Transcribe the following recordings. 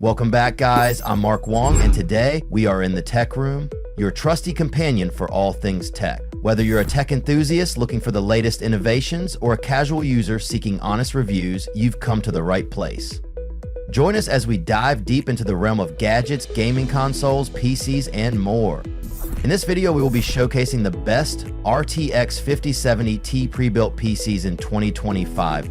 Welcome back, guys. I'm Mark Wong, and today we are in the tech room, your trusty companion for all things tech. Whether you're a tech enthusiast looking for the latest innovations or a casual user seeking honest reviews, you've come to the right place. Join us as we dive deep into the realm of gadgets, gaming consoles, PCs, and more. In this video, we will be showcasing the best RTX 5070 Ti Pre Built PCs in 2025.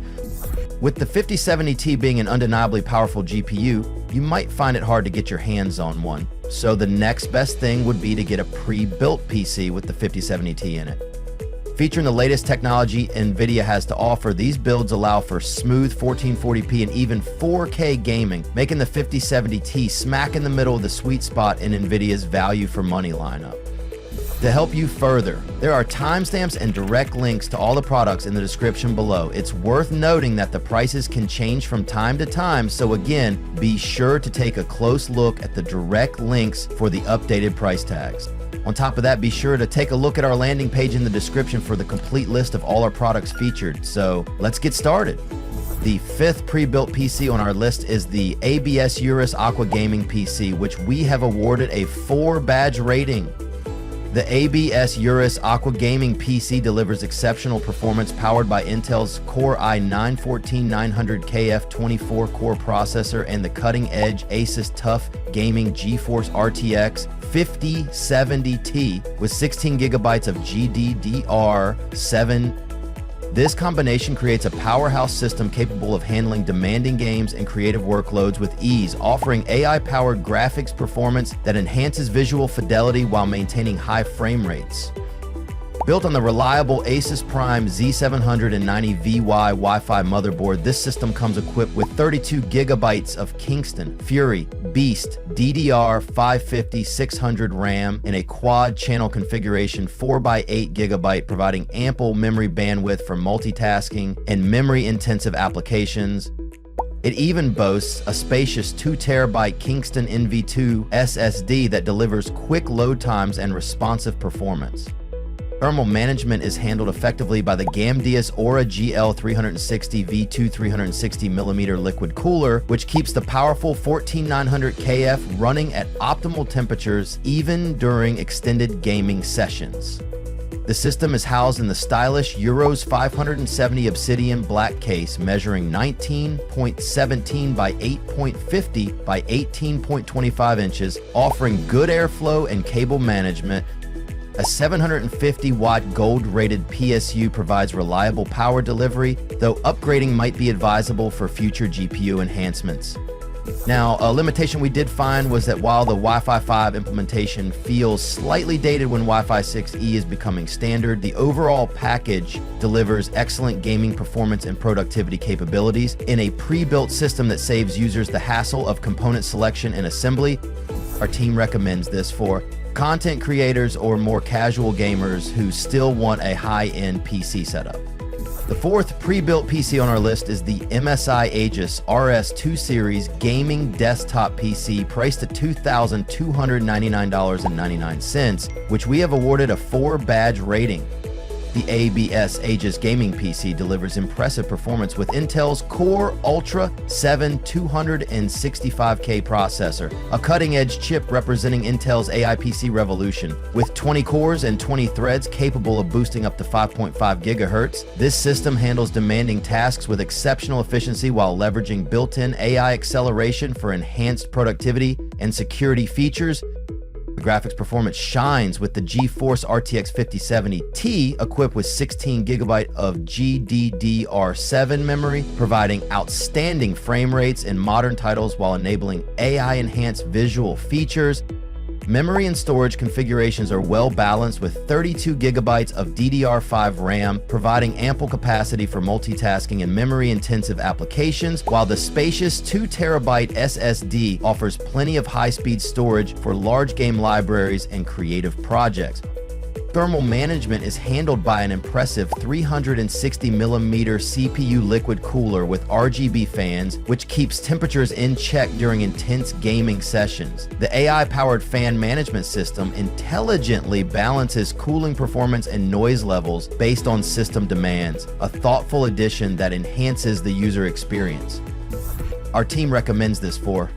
With the 5070 Ti being an undeniably powerful GPU, you might find it hard to get your hands on one. So the next best thing would be to get a pre-built PC with the 5070 Ti in it. Featuring the latest technology NVIDIA has to offer, these builds allow for smooth 1440p and even 4K gaming, making the 5070 Ti smack in the middle of the sweet spot in NVIDIA's value for money lineup. To help you further, there are timestamps and direct links to all the products in the description below. It's worth noting that the prices can change from time to time, so again, be sure to take a close look at the direct links for the updated price tags. On top of that, be sure to take a look at our landing page in the description for the complete list of all our products featured. So let's get started. The fifth pre-built PC on our list is the Aegis Eurus Aqua gaming PC, which we have awarded a 4-badge rating. The Aegis Eurus Aqua gaming PC delivers exceptional performance powered by Intel's Core i9-14900KF 24-core processor and the cutting-edge Asus TUF Gaming GeForce RTX 5070 Ti with 16 gigabytes of GDDR7. This combination creates a powerhouse system capable of handling demanding games and creative workloads with ease, offering AI-powered graphics performance that enhances visual fidelity while maintaining high frame rates. Built on the reliable Asus Prime Z790VY Wi-Fi motherboard, this system comes equipped with 32 gigabytes of Kingston, Fury, Beast, DDR550-600 RAM in a quad channel configuration 4x8 gigabyte, providing ample memory bandwidth for multitasking and memory-intensive applications. It even boasts a spacious 2 terabyte Kingston NV2 SSD that delivers quick load times and responsive performance. Thermal management is handled effectively by the Gamdius Aura GL360 V2 360mm liquid cooler, which keeps the powerful 14900 KF running at optimal temperatures even during extended gaming sessions. The system is housed in the stylish Eurus 570 Obsidian black case, measuring 19.17 by 8.50 by 18.25 inches, offering good airflow and cable management. A 750-watt gold-rated PSU provides reliable power delivery, though upgrading might be advisable for future GPU enhancements. Now, a limitation we did find was that while the Wi-Fi 5 implementation feels slightly dated when Wi-Fi 6E is becoming standard, the overall package delivers excellent gaming performance and productivity capabilities in a pre-built system that saves users the hassle of component selection and assembly. Our team recommends this for content creators or more casual gamers who still want a high-end PC setup. The fourth pre-built PC on our list is the MSI Aegis RS2 Series gaming desktop PC, priced at $2,299.99, which we have awarded a 4-badge rating. The Aegis gaming PC delivers impressive performance with Intel's Core Ultra 7 265K processor, a cutting-edge chip representing Intel's AI PC revolution. With 20 cores and 20 threads capable of boosting up to 5.5 gigahertz, this system handles demanding tasks with exceptional efficiency while leveraging built-in AI acceleration for enhanced productivity and security features. The graphics performance shines with the GeForce RTX 5070 Ti equipped with 16 gigabyte of GDDR7 memory, providing outstanding frame rates in modern titles while enabling AI-enhanced visual features. Memory and storage configurations are well balanced with 32 gigabytes of DDR5 RAM, providing ample capacity for multitasking and memory-intensive applications, while the spacious 2 terabyte SSD offers plenty of high-speed storage for large game libraries and creative projects. Thermal management is handled by an impressive 360mm CPU liquid cooler with RGB fans, which keeps temperatures in check during intense gaming sessions. The AI-powered fan management system intelligently balances cooling performance and noise levels based on system demands, a thoughtful addition that enhances the user experience. Our team recommends this for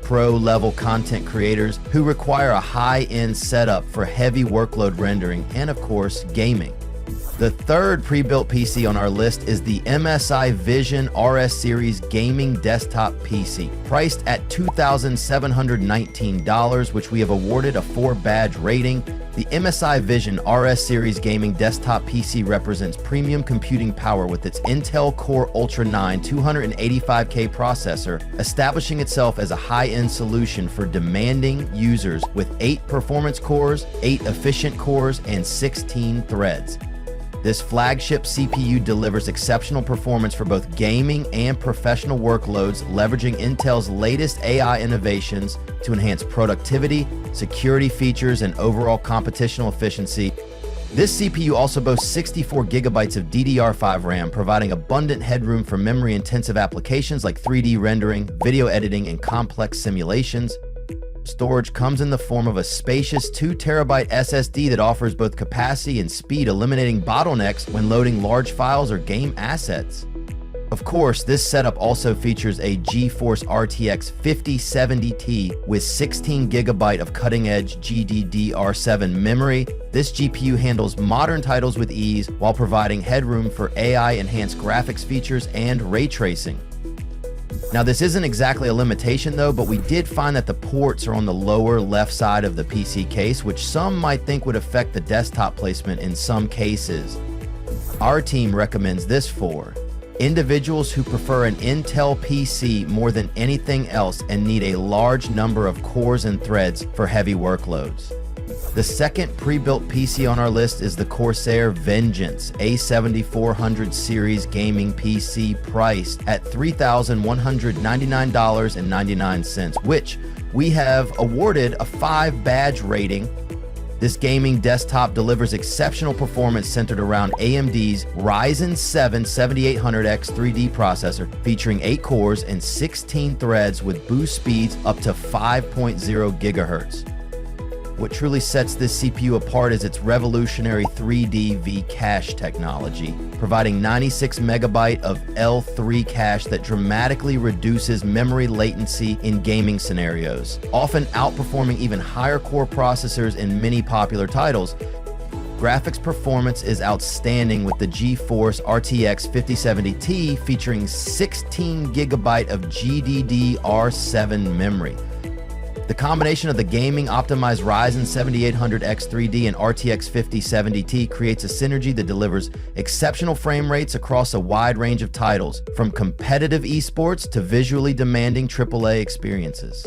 pro-level content creators who require a high-end setup for heavy workload rendering and, of course, gaming. The third pre-built PC on our list is the MSI Vision RS Series Gaming Desktop PC, priced at $2,719, which we have awarded a 4-badge rating. The MSI Vision RS Series Gaming Desktop PC represents premium computing power with its Intel Core Ultra 9 285K processor, establishing itself as a high-end solution for demanding users with 8 performance cores, 8 efficient cores, and 16 threads. This flagship CPU delivers exceptional performance for both gaming and professional workloads, leveraging Intel's latest AI innovations to enhance productivity, security features, and overall computational efficiency. This CPU also boasts 64 gigabytes of DDR5 RAM, providing abundant headroom for memory-intensive applications like 3D rendering, video editing, and complex simulations. Storage comes in the form of a spacious 2TB SSD that offers both capacity and speed, eliminating bottlenecks when loading large files or game assets. Of course, this setup also features a GeForce RTX 5070 Ti with 16GB of cutting-edge GDDR7 memory. This GPU handles modern titles with ease while providing headroom for AI-enhanced graphics features and ray tracing. Now, this isn't exactly a limitation though, but we did find that the ports are on the lower left side of the PC case, which some might think would affect the desktop placement in some cases. Our team recommends this for individuals who prefer an Intel PC more than anything else and need a large number of cores and threads for heavy workloads. The second pre-built PC on our list is the CORSAIR Vengeance A7400 series gaming PC, priced at $3,199.99, which we have awarded a 5-badge rating. This gaming desktop delivers exceptional performance centered around AMD's Ryzen 7 7800X 3D processor, featuring 8 cores and 16 threads with boost speeds up to 5.0 gigahertz. What truly sets this CPU apart is its revolutionary 3D V-cache technology, providing 96 megabyte of L3 cache that dramatically reduces memory latency in gaming scenarios, often outperforming even higher core processors in many popular titles. Graphics performance is outstanding with the GeForce RTX 5070 Ti featuring 16GB of GDDR7 memory. The combination of the gaming-optimized Ryzen 7800X 3D and RTX 5070 Ti creates a synergy that delivers exceptional frame rates across a wide range of titles, from competitive esports to visually demanding AAA experiences.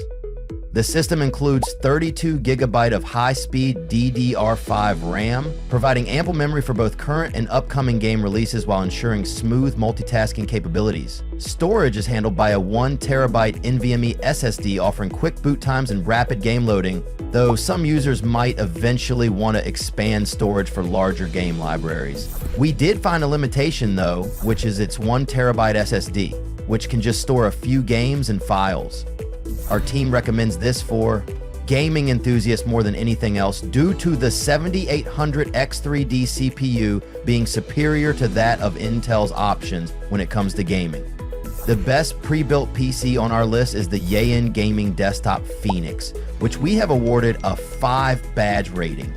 The system includes 32GB of high-speed DDR5 RAM, providing ample memory for both current and upcoming game releases while ensuring smooth multitasking capabilities. Storage is handled by a 1TB NVMe SSD, offering quick boot times and rapid game loading, though some users might eventually want to expand storage for larger game libraries. We did find a limitation though, which is its 1TB SSD, which can just store a few games and files. Our team recommends this for gaming enthusiasts more than anything else, due to the 7800X3D CPU being superior to that of Intel's options when it comes to gaming. The best pre-built PC on our list is the Yeyian Gaming Desktop Phoenix, which we have awarded a 5-badge rating.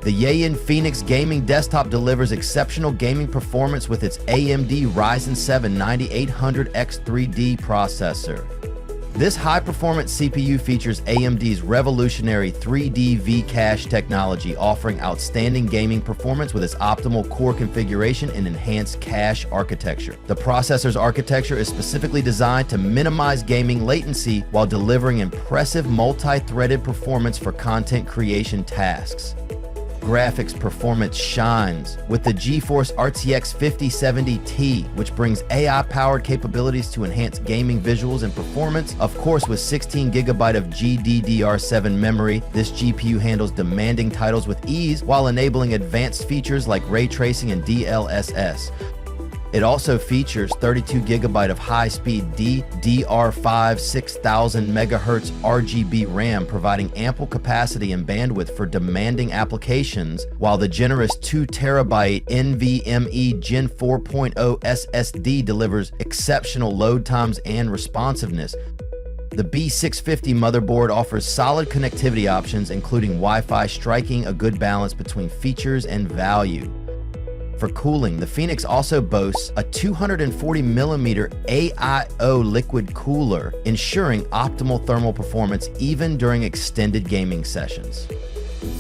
The Yeyian Phoenix Gaming Desktop delivers exceptional gaming performance with its AMD Ryzen 7 9800X 3D processor. This high-performance CPU features AMD's revolutionary 3D V-cache technology, offering outstanding gaming performance with its optimal core configuration and enhanced cache architecture. The processor's architecture is specifically designed to minimize gaming latency while delivering impressive multi-threaded performance for content creation tasks. Graphics performance shines with the GeForce RTX 5070 Ti, which brings AI-powered capabilities to enhance gaming visuals and performance. Of course, with 16GB of GDDR7 memory, this GPU handles demanding titles with ease while enabling advanced features like ray tracing and DLSS. It also features 32GB of high-speed DDR5 6000 MHz RGB RAM, providing ample capacity and bandwidth for demanding applications, while the generous 2TB NVMe Gen 4.0 SSD delivers exceptional load times and responsiveness. The B650 motherboard offers solid connectivity options, including Wi-Fi, striking a good balance between features and value. For cooling, the Phoenix also boasts a 240mm AIO liquid cooler, ensuring optimal thermal performance even during extended gaming sessions.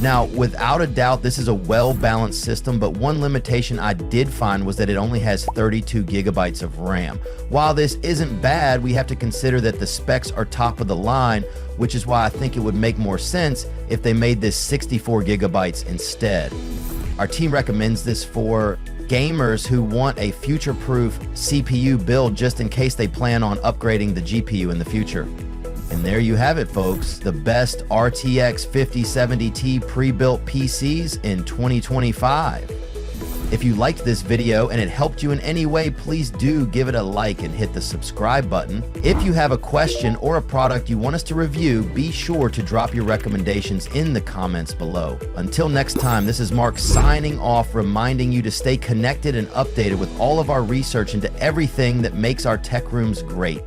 Now, without a doubt, this is a well-balanced system, but one limitation I did find was that it only has 32GB of RAM. While this isn't bad, we have to consider that the specs are top of the line, which is why I think it would make more sense if they made this 64GB instead. Our team recommends this for gamers who want a future-proof CPU build just in case they plan on upgrading the GPU in the future. And there you have it, folks, the best RTX 5070 Ti pre-built PCs in 2025. If you liked this video and it helped you in any way, please do give it a like and hit the subscribe button. If you have a question or a product you want us to review, be sure to drop your recommendations in the comments below. Until next time, this is Mark signing off, reminding you to stay connected and updated with all of our research into everything that makes our tech rooms great.